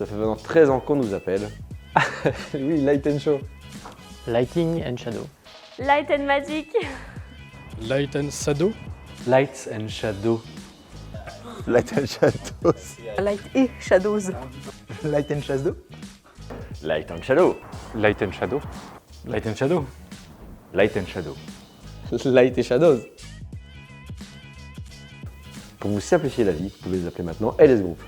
Ça fait maintenant 13 ans qu'on nous appelle. Oui, Light and Show. Lighting and Shadow. Light and Magic. Light and Shadow. Lights and Shadow. Light and Shadows. Light et Shadows. Light and Shadow. Light and Shadow. Light and Shadow. Light and Shadow. Light and Shadow. Light et Shadows. Pour vous simplifier la vie, vous pouvez les appeler maintenant LS Group.